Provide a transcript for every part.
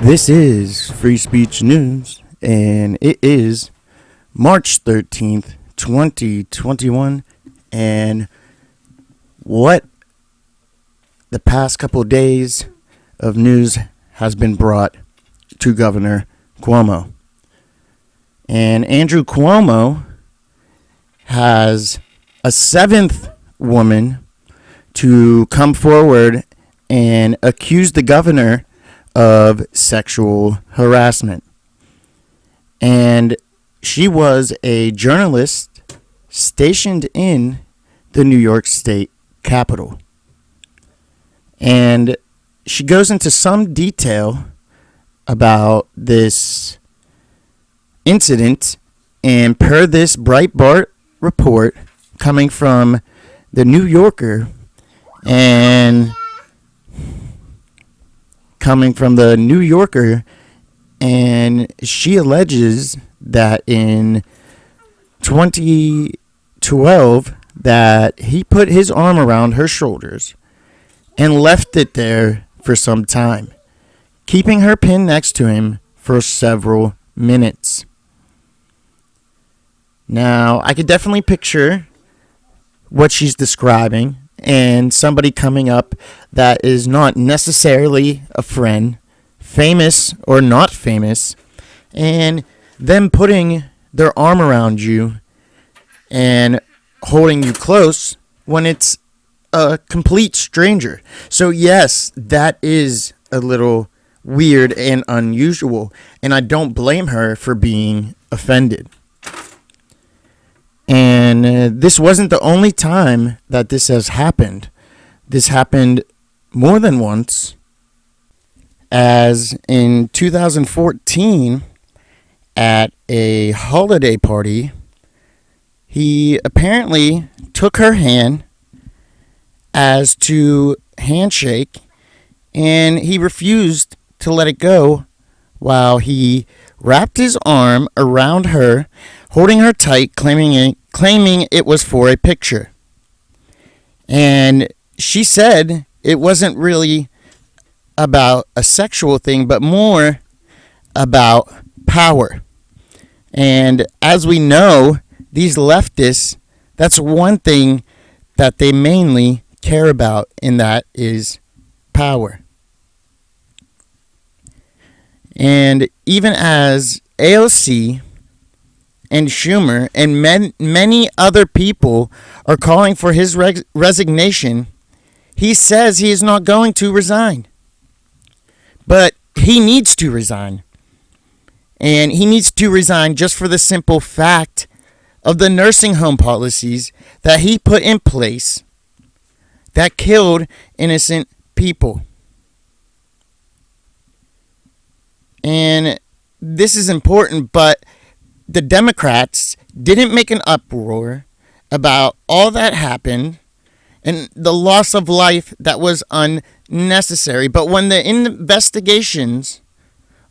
This is Free Speech News, and it is March 13th, 2021, and what the past couple of days of news has been brought to Governor Cuomo. And Andrew Cuomo has a seventh woman to come forward and accuse the governor of sexual harassment. And she was a journalist stationed in the New York State Capitol. And she goes into some detail about this incident, and per this Breitbart report coming from the New Yorker and she alleges that in 2012 that he put his arm around her shoulders and left it there for some time, keeping her pinned next to him for several minutes. Now, I could definitely picture what she's describing, and somebody coming up that is not necessarily a friend, famous or not famous, and them putting their arm around you and holding you close when it's a complete stranger. So yes, that is a little weird and unusual, and I don't blame her for being offended. And this wasn't the only time that this has happened. This happened more than once, as in 2014 at a holiday party, he apparently took her hand as to handshake, and he refused to let it go while he wrapped his arm around her, holding her tight, claiming it was for a picture. And she said it wasn't really about a sexual thing, but more about power. And as we know, these leftists, that's one thing that they mainly care about, and that is power. And even as AOC and Schumer and many other people are calling for his resignation, he says he is not going to resign. But he needs to resign. And he needs to resign just for the simple fact of the nursing home policies that he put in place that killed innocent people. And this is important, but the Democrats didn't make an uproar about all that happened and the loss of life that was unnecessary. But when the investigations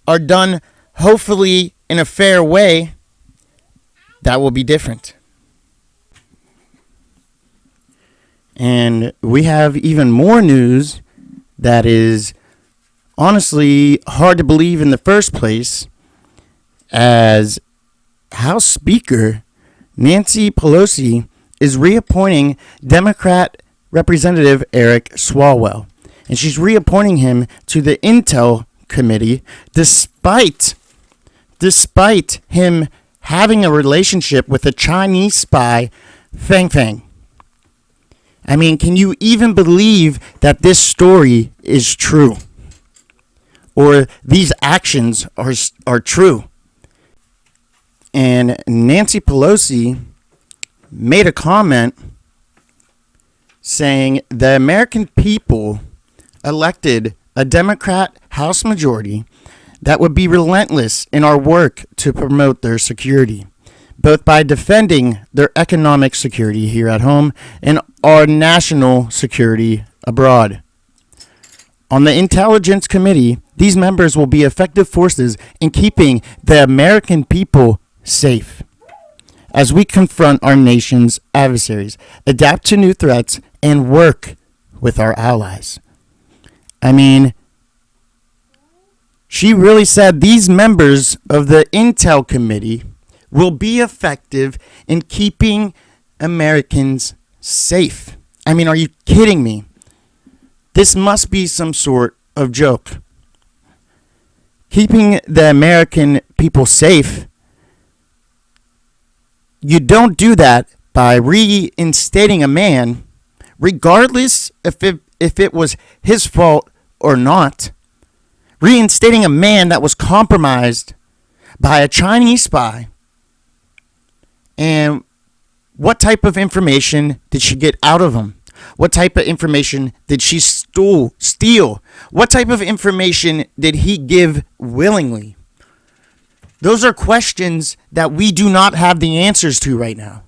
are done, hopefully in a fair way, that will be different. And we have even more news that is honestly hard to believe in the first place, as House Speaker Nancy Pelosi is reappointing Democrat Representative Eric Swallwell. And she's reappointing him to the Intel Committee despite him having a relationship with a Chinese spy, Fang Fang. I mean, can you even believe that this story is true? Or these actions are true? And Nancy Pelosi made a comment saying the American people elected a Democrat House majority that would be relentless in our work to promote their security, both by defending their economic security here at home and our national security abroad. On the Intelligence Committee, these members will be effective forces in keeping the American people safe as we confront our nation's adversaries, adapt to new threats, and work with our allies. I mean, She really said these members of the Intel Committee will be effective in keeping Americans safe. I mean, are you kidding me? This must be some sort of joke. Keeping the American people safe, you don't do that by reinstating a man, regardless if it was his fault or not. Reinstating a man that was compromised by a Chinese spy. And what type of information did she get out of him? What type of information did she steal? What type of information did he give willingly? Those are questions that we do not have the answers to right now.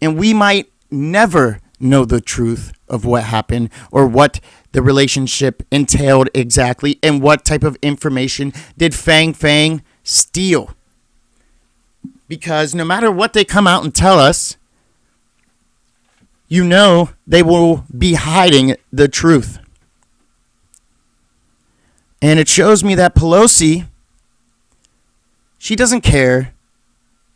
And we might never know the truth of what happened or what the relationship entailed exactly and what type of information did Fang Fang steal. Because no matter what they come out and tell us, you know they will be hiding the truth. And it shows me that Pelosi, she doesn't care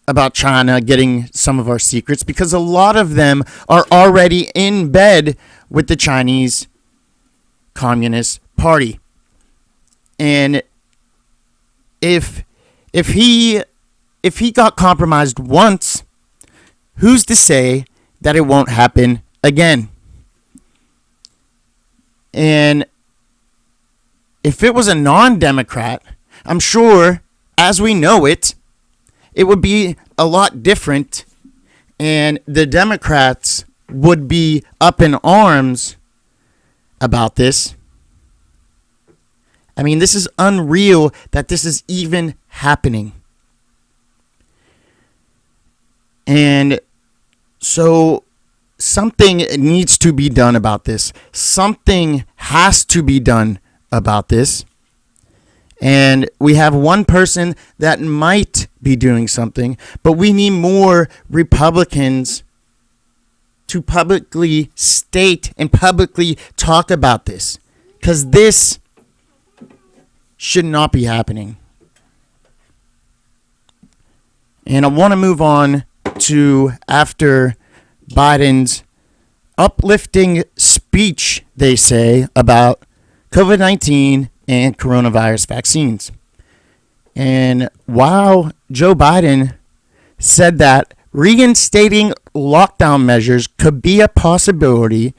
about China getting some of our secrets because a lot of them are already in bed with the Chinese Communist Party. And if he got compromised once, who's to say that it won't happen again? And if it was a non-Democrat, I'm sure, as we know it, it would be a lot different, and the Democrats would be up in arms about this. I mean, this is unreal that this is even happening. And so something needs to be done about this. Something has to be done about this. And we have one person that might be doing something, but we need more Republicans to publicly state and publicly talk about this, because this should not be happening. And I want to move on to after Biden's uplifting speech, they say, about COVID-19 and coronavirus vaccines. And while Joe Biden said that reinstating lockdown measures could be a possibility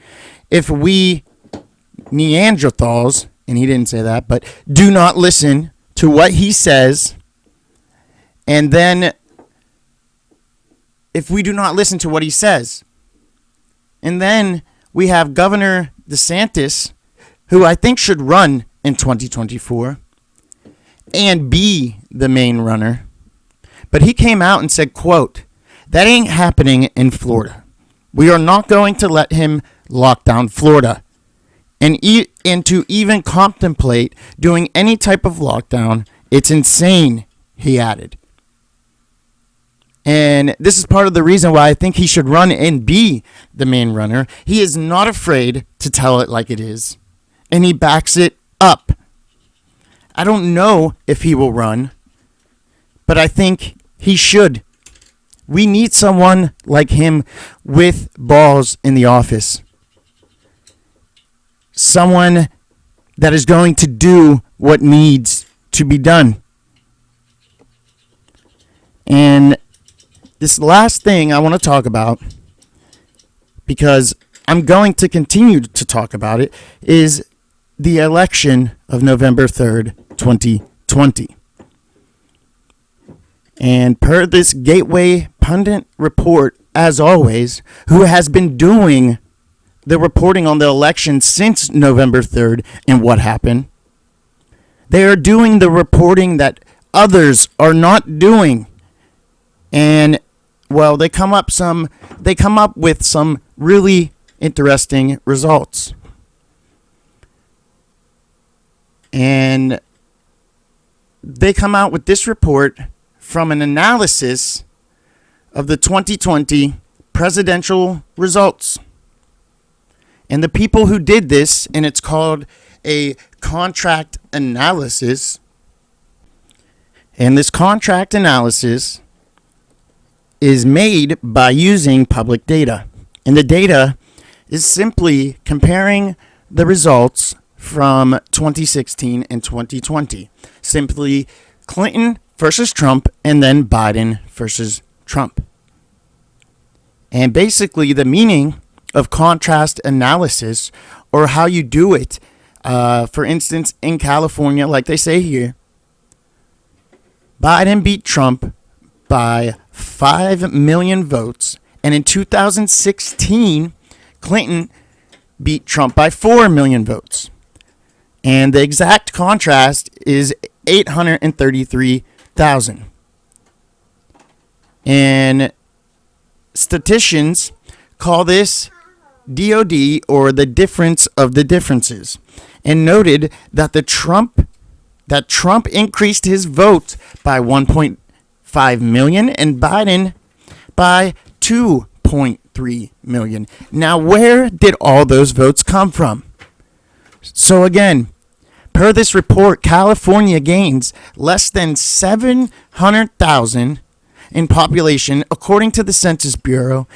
if we Neanderthals, and he didn't say that, but do not listen to what he says, and then if we do not listen to what he says, and then we have Governor DeSantis, who I think should run in 2024 and be the main runner. But he came out and said, quote, "That ain't happening in Florida. We are not going to let him lock down Florida. And to even contemplate doing any type of lockdown, it's insane," he added. And this is part of the reason why I think he should run and be the main runner. He is not afraid to tell it like it is, and he backs it up. I don't know if he will run, but I think he should. We need someone like him with balls in the office. Someone that is going to do what needs to be done. And this last thing I want to talk about, because I'm going to continue to talk about it, is the election of November 3rd, 2020. And per this Gateway Pundit report, as always, who has been doing the reporting on the election since November 3rd and what happened, they are doing the reporting that others are not doing. And, well, they come up with some really interesting results. And they come out with this report from an analysis of the 2020 presidential results. And the people who did this, and it's called a contract analysis. And this contract analysis is made by using public data. And the data is simply comparing the results from 2016 and 2020. Simply Clinton versus Trump, and then Biden versus Trump. And basically the meaning of contrast analysis, or how you do it, for instance, in California, like they say here, Biden beat Trump by 5 million votes. And in 2016, Clinton beat Trump by 4 million votes. And the exact contrast is 833,000. And statisticians call this DOD, or the difference of the differences, and noted that Trump increased his vote by 1.5 million and Biden by 2.3 million. Now, where did all those votes come from? So again, per this report, California gains less than 700,000 in population, according to the Census Bureau,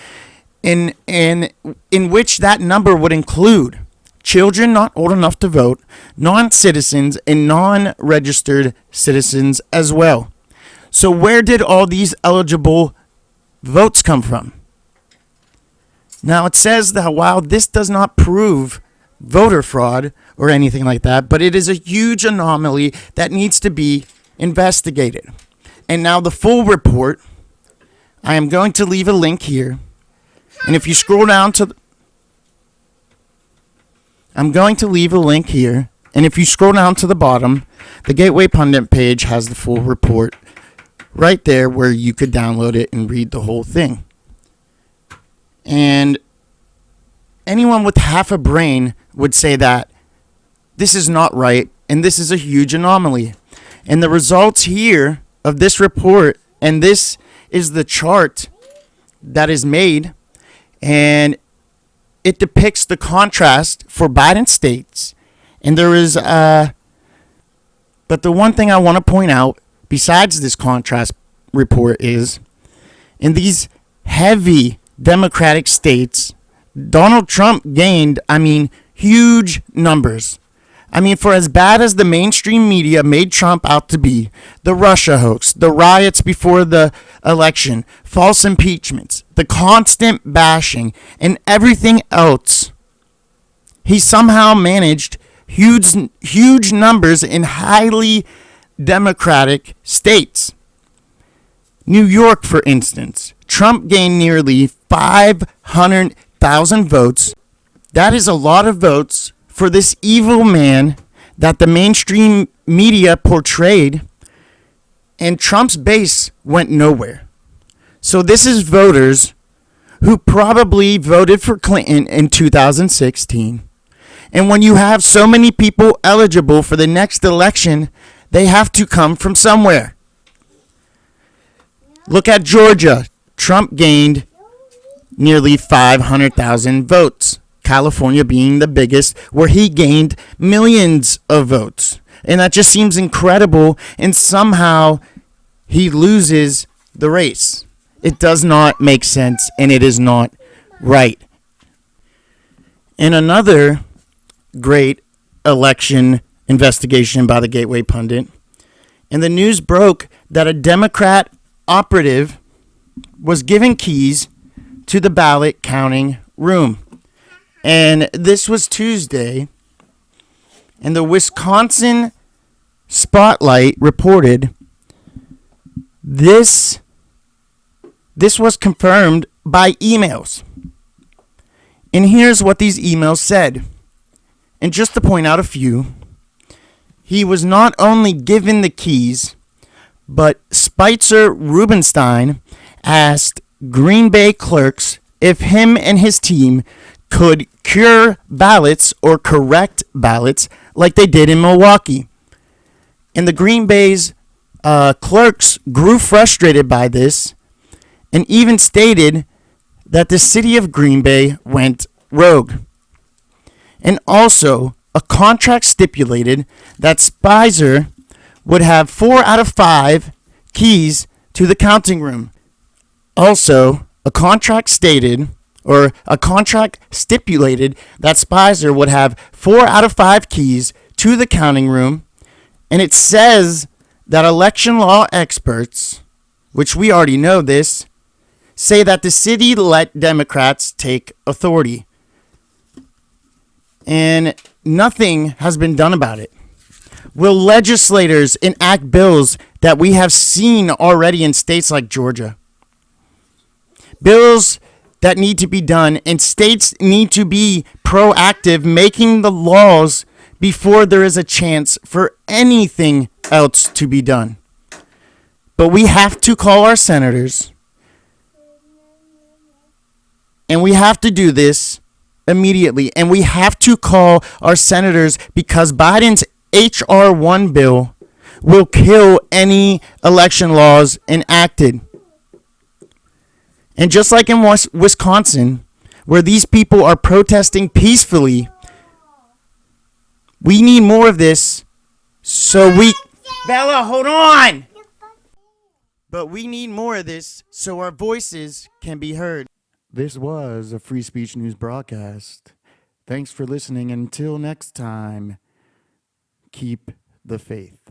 in which that number would include children not old enough to vote, non-citizens, and non-registered citizens as well. So where did all these eligible votes come from? Now, it says that while this does not prove voter fraud or anything like that, but it is a huge anomaly that needs to be investigated. And now the full report, I am going to leave a link here. And if you scroll down to I'm going to leave a link here. And if you scroll down to the bottom, the Gateway Pundit page has the full report right there where you could download it and read the whole thing. And anyone with half a brain would say that this is not right and this is a huge anomaly. And the results here of this report, and this is the chart that is made, and it depicts the contrast for Biden states. And there is, but the one thing I want to point out, besides this contrast report, is in these heavy Democratic states, Donald Trump gained, huge numbers. For as bad as the mainstream media made Trump out to be, the Russia hoax, the riots before the election, false impeachments, the constant bashing, and everything else, he somehow managed huge numbers in highly Democratic states. New York, for instance, Trump gained nearly 500,000 votes. That is a lot of votes for this evil man that the mainstream media portrayed, and Trump's base went nowhere. So this is voters who probably voted for Clinton in 2016. And when you have so many people eligible for the next election, they have to come from somewhere. Look at Georgia. Trump gained nearly 500,000 votes. California being the biggest, where he gained millions of votes. And that just seems incredible, and somehow he loses the race. It does not make sense, and it is not right. In another great election investigation by the Gateway Pundit, and the news broke that a Democrat operative was given keys to the ballot counting room. And this was Tuesday, and the Wisconsin Spotlight reported this was confirmed by emails. And here's what these emails said. And just to point out a few, he was not only given the keys, but Spitzer Rubenstein asked Green Bay clerks if him and his team could cure ballots or correct ballots like they did in Milwaukee. And the Green Bay's clerks grew frustrated by this and even stated that the city of Green Bay went rogue. And also, a contract stipulated that Spicer would have 4 out of 5 keys to the counting room. Also, a contract stipulated that Spicer would have 4 out of 5 keys to the counting room, and it says that election law experts, which we already know this, say that the city let Democrats take authority. And nothing has been done about it. Will legislators enact bills that we have seen already in states like Georgia? Bills that need to be done, and states need to be proactive, making the laws before there is a chance for anything else to be done. But we have to call our senators, and we have to do this immediately. And we have to call our senators because Biden's H.R. 1 bill will kill any election laws enacted. And just like in Wisconsin, where these people are protesting peacefully, we need more of this Bella, hold on! But we need more of this so our voices can be heard. This was a Free Speech News broadcast. Thanks for listening. Until next time, keep the faith.